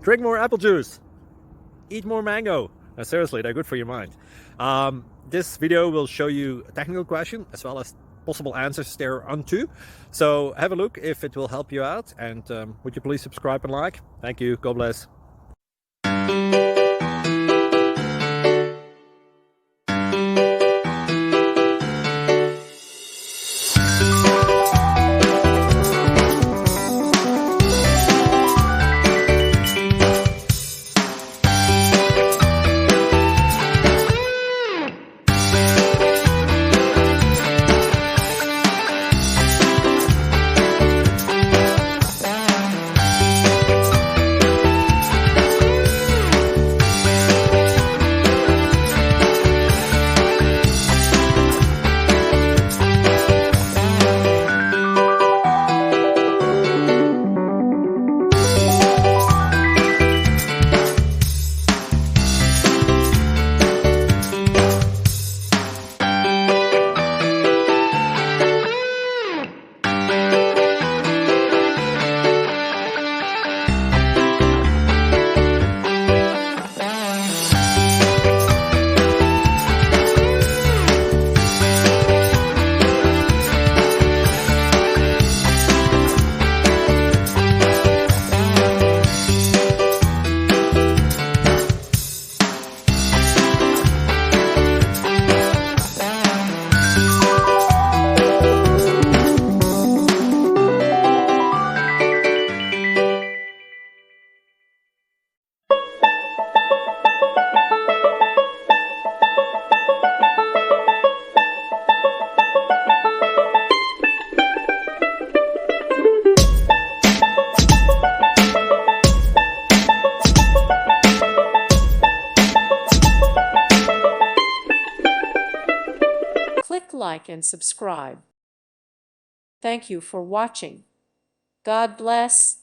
Drink more apple juice. Eat more mango. Seriously, they're good for your mind. This video will show you a technical question as well as possible answers thereunto. So have a look if it will help you out, and would you please subscribe and like? Thank you. God bless. Click like and subscribe. Thank you for watching. God bless.